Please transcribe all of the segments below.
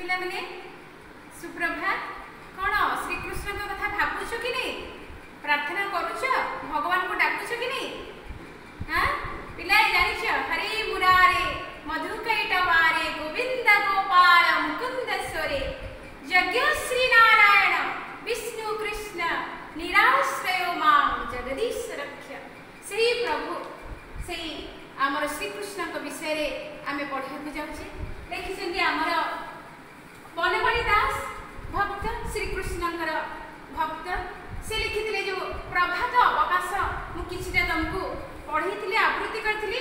पिला माने सुप्रभात। कौन श्रीकृष्ण को कथा भावुछ कि नहीं, प्रार्थना करुछ, भगवान को डाकुछ कि नहीं? हाँ पिला जानिछ हरे मुरारे मधुकैटवारे गोविंद गोपाल मुकुंदेश्वरे यज्ञ श्री नारायण विष्णु कृष्ण निराश्रय मां जगदीश रक्ष। से प्रभु से आमर श्रीकृष्ण विषय आम पढ़ा जाऊे। देखिए आमर बनमाली दास भक्त श्रीकृष्ण भक्त से लिखी जो प्रभात अवकाश मुझे तुमको पढ़ी आवृत्ति करी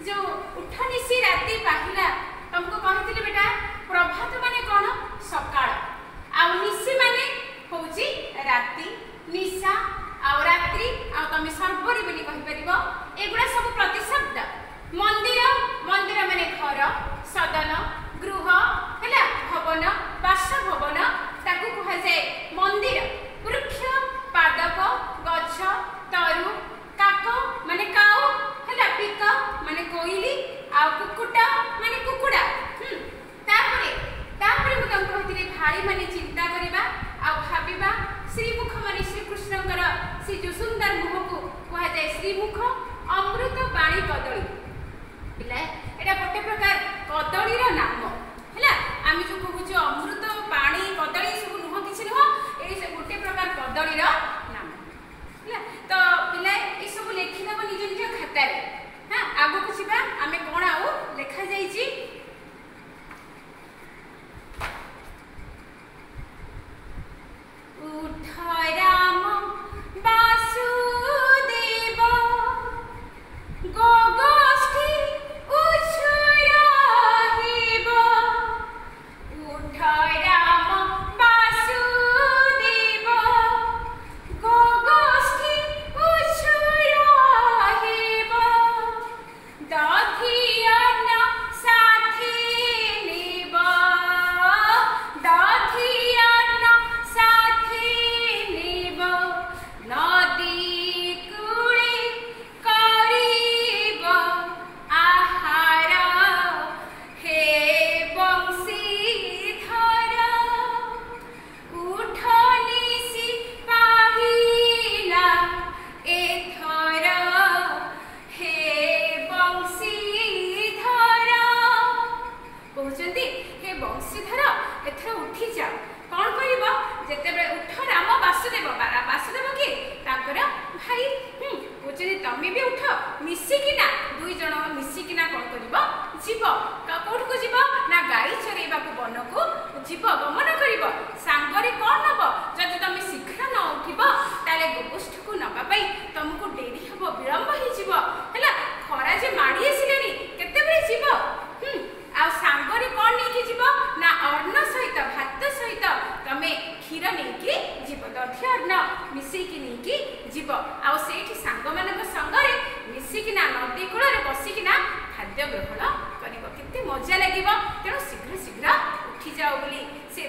जो उठ निशी राति पाहिला तुमको कही बेटा प्रभात माने कौन सकाळ आ निशी माने होची राति निशा आ रात्रि आ तुम सर्वरी बोली कहि परिबो। एगुडा सब प्रतिशब्द। मंदिर मंदिर माने घर सदन गृह हैला भवन बासभवन ताकू कहा जाए मंदिर। वृक्ष पादप गछ तरु काक माने काऊ हैला पिक माने कोइली आ कुकुट माने कुकुड़ा। तापरे तापरे मु तुमको कहतिले भाई माने चिंता करिबा आ भाबिबा। श्रीमुख माने श्रीकृष्णकर से जो सुंदर मुह को कहा जाए श्रीमुख। अमृत बाणी कदली पिला एटा गोटे प्रकार कदलीर नाम हैला। आम जो कहूँ अमृत पानी कदली सब नुह कि नुह ये गोटे प्रकार कदलीर नाम है। तो पिला ये सब लिखिदेव निज निज खातार। हाँ आगु को जीवा आम कौन आउ लिखा जाइए। उठ राम वासुदेव गोगोष्ठी उछुराहिब। उठ राम वासुदेव गोगोष्ठी उछुराहिब। दधियन साथी निब दधियन साथी निब। नदी कूले करिब आहार हे बंशीधर। उठ निशी पाहिला एथर हे बंशीधर। कहते हे बंशीधर एथर उठी जाओ। कौन कर जिते उठ राम वासुदेव वासुदेव किए ताकर भाई। कहते तमें भी उठ मिसिकिना दुई जन मिसिकिना कौन कर जीव कौट को जीव ना गाई चरेवा वन को जीव गमन कर सांगरे कौन नब। जदि तुम शीघ्र न उठब ताले गोष्ठ को नवाई तुमको डेरी हम विलंब है। खरा जे माड़ी आसिले केते जीव आ सांगरे कौन नहीं जीव ना अन्न सहित भात सहित तमे क्षीर नहीं जीव दधी अन्न मिसेकी नहीं जीव आ सेठी सांग मानक संगरे मिसिकिना नदी कूल बसिकिना खाद्य ग्रहण करिवो। केते मजा लागिवो। तेणु शीघ्र शीघ्र उठी जाओ बोली से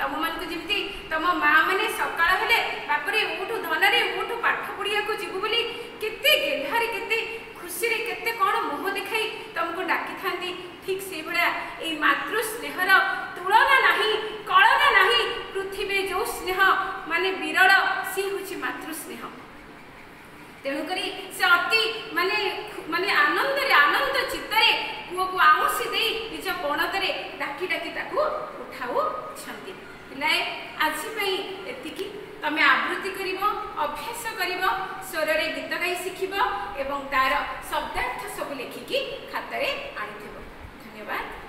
तुम मान जमी तुम माँ मैंने सकाल हेले बापरे उठू धनरे उठू पाठ पढ़िया जीवु बोली केते गेल्हारे केते खुशी रे केते कौन मुह देखाई तुमको डाकी था ठीक से भाया ये मातृ स्नेहर तुलना नहीं कलना नहीं पृथ्वी जो स्नेह माने विरल सी हूँ मातृ स्नेह तेणुक से अति माने माने आनंद आनंद चित्तरे पुओ को आउसी दे निज पणतरे डाकी डाकी ताकू उठाऊछंती पिलाए आज एतिकी तमे आवृत्ति करिवो अभ्यास करिवो स्वर रे गीत गाई शिखिबो एवं तार शब्दार्थ सब लेखिकी खातारे आनिथिबो। धन्यवाद।